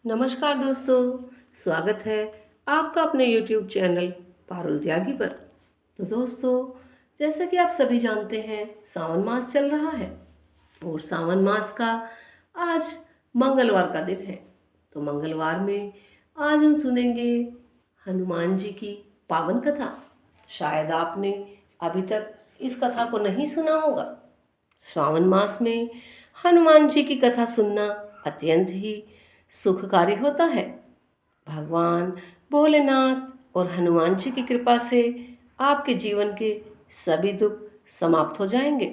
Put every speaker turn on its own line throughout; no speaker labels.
नमस्कार दोस्तों। स्वागत है आपका अपने YouTube चैनल पारुल त्यागी पर। तो दोस्तों, जैसा कि आप सभी जानते हैं, सावन मास चल रहा है और सावन मास का आज मंगलवार का दिन है। तो मंगलवार में आज हम सुनेंगे हनुमान जी की पावन कथा। शायद आपने अभी तक इस कथा को नहीं सुना होगा। श्रावण मास में हनुमान जी की कथा सुनना अत्यंत ही सुखकारी होता है। भगवान भोलेनाथ और हनुमान जी की कृपा से आपके जीवन के सभी दुख समाप्त हो जाएंगे।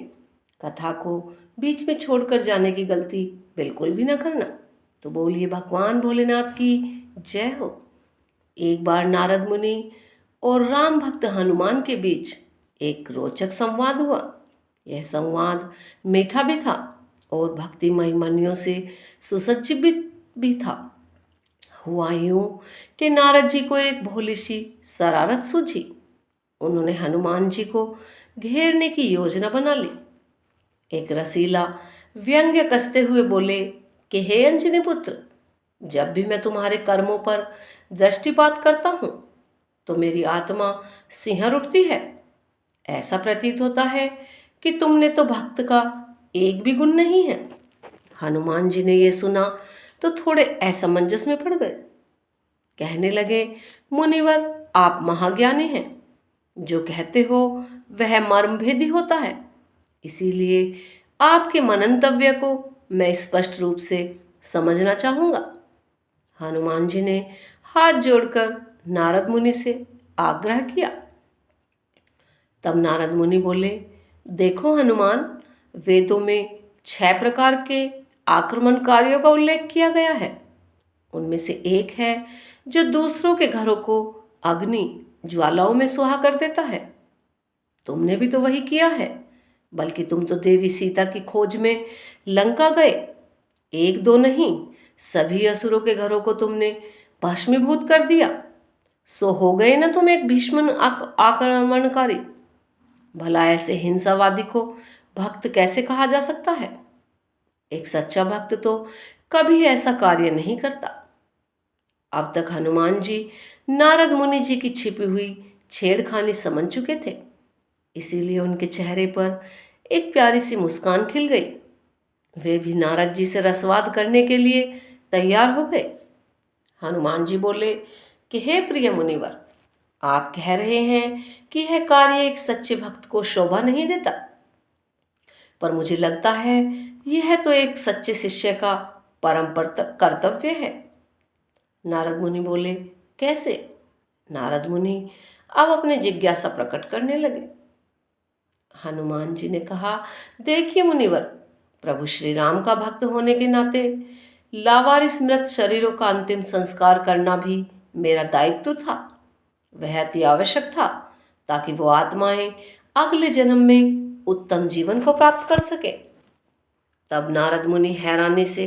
कथा को बीच में छोड़कर जाने की गलती बिल्कुल भी ना करना। तो बोलिए भगवान भोलेनाथ की जय हो। एक बार नारद मुनि और राम भक्त हनुमान के बीच एक रोचक संवाद हुआ। यह संवाद मीठा भी था और भक्तिमय मनियों से सुसज्जित भी था। हुआ यूं कि नारद जी को एक भोली सी शरारत सूझी। उन्होंने हनुमान जी को घेरने की योजना बना ली। एक रसीला व्यंग्य कसते हुए बोले कि हे अंजनी पुत्र, जब भी मैं तुम्हारे कर्मों पर दृष्टिपात करता हूँ तो मेरी आत्मा सिहर उठती है। ऐसा प्रतीत होता है कि तुमने तो भक्त का एक भी गुण नहीं है। हनुमान जी ने यह सुना तो थोड़े असमंजस में पड़ गए। कहने लगे, मुनिवर, आप महाज्ञानी हैं। जो कहते हो वह मर्मभेदी होता है। इसीलिए आपके मनंतव्य को मैं स्पष्ट रूप से समझना चाहूँगा। हनुमान जी ने हाथ जोड़कर नारद मुनि से आग्रह किया। तब नारद मुनि बोले, देखो हनुमान, वेदों में 6 प्रकार के आक्रमणकारियों का उल्लेख किया गया है। उनमें से एक है जो दूसरों के घरों को अग्नि ज्वालाओं में सुहा कर देता है। तुमने भी तो वही किया है, बल्कि तुम तो देवी सीता की खोज में लंका गए। एक दो नहीं, सभी असुरों के घरों को तुमने भस्मीभूत कर दिया। सो हो गए ना तुम एक भीष्म आक्रमणकारी। भला ऐसे हिंसावादी को भक्त कैसे कहा जा सकता है? एक सच्चा भक्त तो कभी ऐसा कार्य नहीं करता। अब तक हनुमान जी नारद मुनि जी की छिपी हुई छेड़खानी समझ चुके थे। इसीलिए उनके चेहरे पर एक प्यारी सी मुस्कान खिल गई। वे भी नारद जी से रसवाद करने के लिए तैयार हो गए। हनुमान जी बोले कि हे प्रिय मुनिवर, आप कह रहे हैं कि यह कार्य एक सच्चे भक्त को शोभा नहीं देता, पर मुझे लगता है यह तो एक सच्चे शिष्य का परम कर्तव्य है। नारद मुनि बोले, कैसे? नारद मुनि अब अपने जिज्ञासा प्रकट करने लगे। हनुमान जी ने कहा, देखिए मुनिवर, प्रभु श्री राम का भक्त होने के नाते लावारिस मृत शरीरों का अंतिम संस्कार करना भी मेरा दायित्व था। वह अति आवश्यक था ताकि वो आत्माएं अगले जन्म में उत्तम जीवन को प्राप्त कर सके। तब नारद मुनि हैरानी से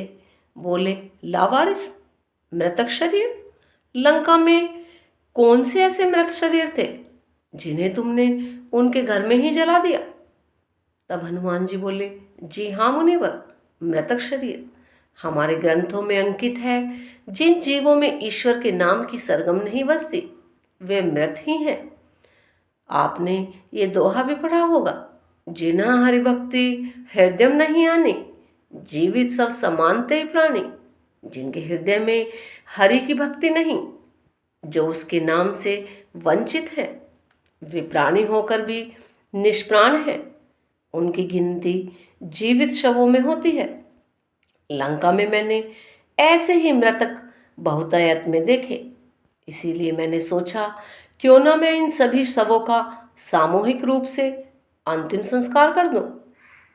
बोले, लावारिस मृतक शरीर? लंका में कौन से ऐसे मृत शरीर थे जिन्हें तुमने उनके घर में ही जला दिया? तब हनुमान जी बोले, जी हाँ मुनिवर, मृतक शरीर। हमारे ग्रंथों में अंकित है, जिन जीवों में ईश्वर के नाम की सरगम नहीं बसती वे मृत ही हैं। आपने ये दोहा भी पढ़ा होगा, जिन्हा हरि भक्ति हृदय नहीं आनी, जीवित सब समानते ही प्राणी। जिनके हृदय में हरि की भक्ति नहीं, जो उसके नाम से वंचित हैं, वे प्राणी होकर भी निष्प्राण हैं। उनकी गिनती जीवित शवों में होती है। लंका में मैंने ऐसे ही मृतक बहुतायत में देखे। इसीलिए मैंने सोचा, क्यों ना मैं इन सभी शवों का सामूहिक रूप से अंतिम संस्कार कर दूं,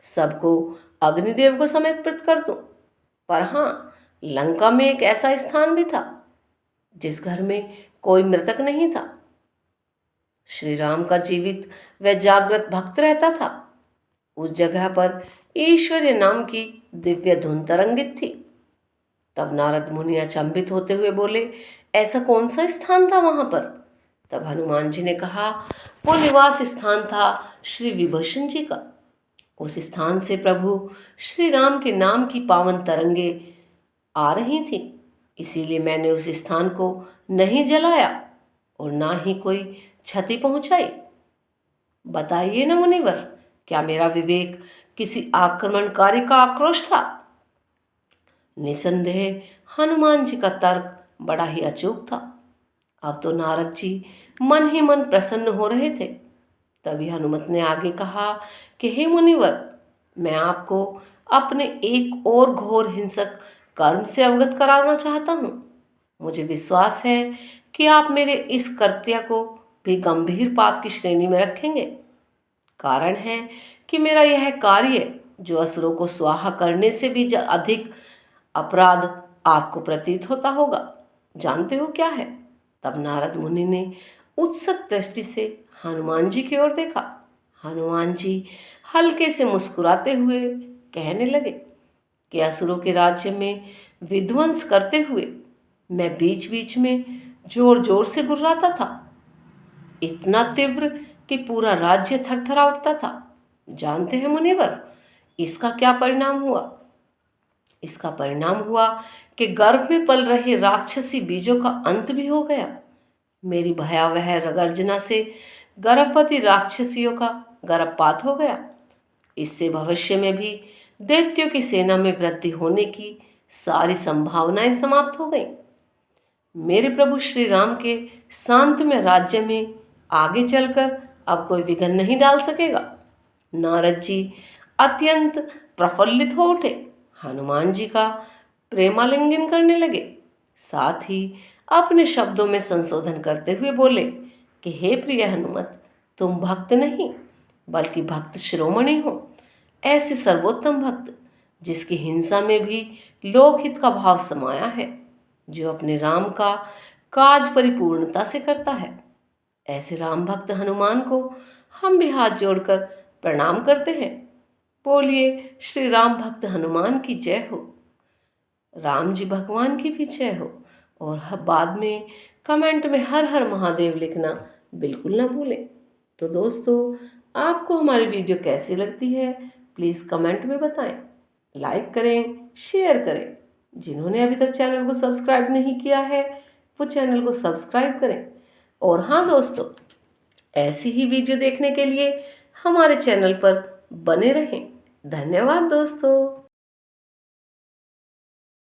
सबको अग्निदेव को समर्पित कर दूं। पर हाँ, लंका में एक ऐसा स्थान भी था जिस घर में कोई मृतक नहीं था। श्री राम का जीवित व जागृत भक्त रहता था। उस जगह पर ईश्वरीय नाम की दिव्य धुन तरंगित थी। तब नारद मुनि अचंभित होते हुए बोले, ऐसा कौन सा स्थान था वहां पर? तब हनुमान जी ने कहा, वो निवास स्थान था श्री विभीषण जी का। उस स्थान से प्रभु श्री राम के नाम की पावन तरंगे आ रही थी। इसीलिए मैंने उस स्थान को नहीं जलाया और ना ही कोई क्षति पहुंचाई। बताइए ना मुनिवर, क्या मेरा विवेक किसी आक्रमणकारी का आक्रोश था? निसंदेह हनुमान जी का तर्क बड़ा ही अचूक था। अब तो नारद जी मन ही मन प्रसन्न हो रहे थे। तभी हनुमत ने आगे कहा कि हे मुनिवर, मैं आपको अपने एक और घोर हिंसक कर्म से अवगत कराना चाहता हूँ। मुझे विश्वास है कि आप मेरे इस कृत्य को भी गंभीर पाप की श्रेणी में रखेंगे। कारण है कि मेरा यह कार्य, जो असुरों को स्वाहा करने से भी अधिक अपराध आपको प्रतीत होता होगा, जानते हो क्या है? तब नारद मुनि ने उत्सुक दृष्टि से हनुमान जी की ओर देखा। हनुमान जी हल्के से मुस्कुराते हुए कहने लगे कि असुरों के राज्य में विध्वंस करते हुए मैं बीच बीच में जोर जोर से गुर्राता था, इतना तीव्र कि पूरा राज्य थरथरा उठता था। जानते हैं मुनिवर, इसका क्या परिणाम हुआ? इसका परिणाम हुआ कि गर्भ में पल रहे राक्षसी बीजों का अंत भी हो गया। मेरी भयावह गर्जना से गर्भवती राक्षसियों का गर्भपात हो गया। इससे भविष्य में भी दैत्यों की सेना में वृद्धि होने की सारी संभावनाएं समाप्त हो गईं। मेरे प्रभु श्री राम के शांतमय राज्य में आगे चलकर अब कोई विघ्न नहीं डाल सकेगा। नारद जी अत्यंत प्रफुल्लित हो उठे, हनुमान जी का प्रेमालिंगन करने लगे। साथ ही अपने शब्दों में संशोधन करते हुए बोले कि हे प्रिय हनुमत, तुम भक्त नहीं बल्कि भक्त शिरोमणि हो। ऐसे सर्वोत्तम भक्त जिसकी हिंसा में भी लोकहित का भाव समाया है, जो अपने राम का काज परिपूर्णता से करता है। ऐसे राम भक्त हनुमान को हम भी हाथ जोड़कर प्रणाम करते हैं। बोलिए श्री राम भक्त हनुमान की जय हो। राम जी भगवान की भी जय हो। और बाद में कमेंट में हर हर महादेव लिखना बिल्कुल ना भूलें। तो दोस्तों, आपको हमारी वीडियो कैसी लगती है प्लीज़ कमेंट में बताएं। लाइक करें, शेयर करें। जिन्होंने अभी तक चैनल को सब्सक्राइब नहीं किया है वो चैनल को सब्सक्राइब करें। और हाँ दोस्तों, ऐसी ही वीडियो देखने के लिए हमारे चैनल पर बने रहें। धन्यवाद दोस्तों।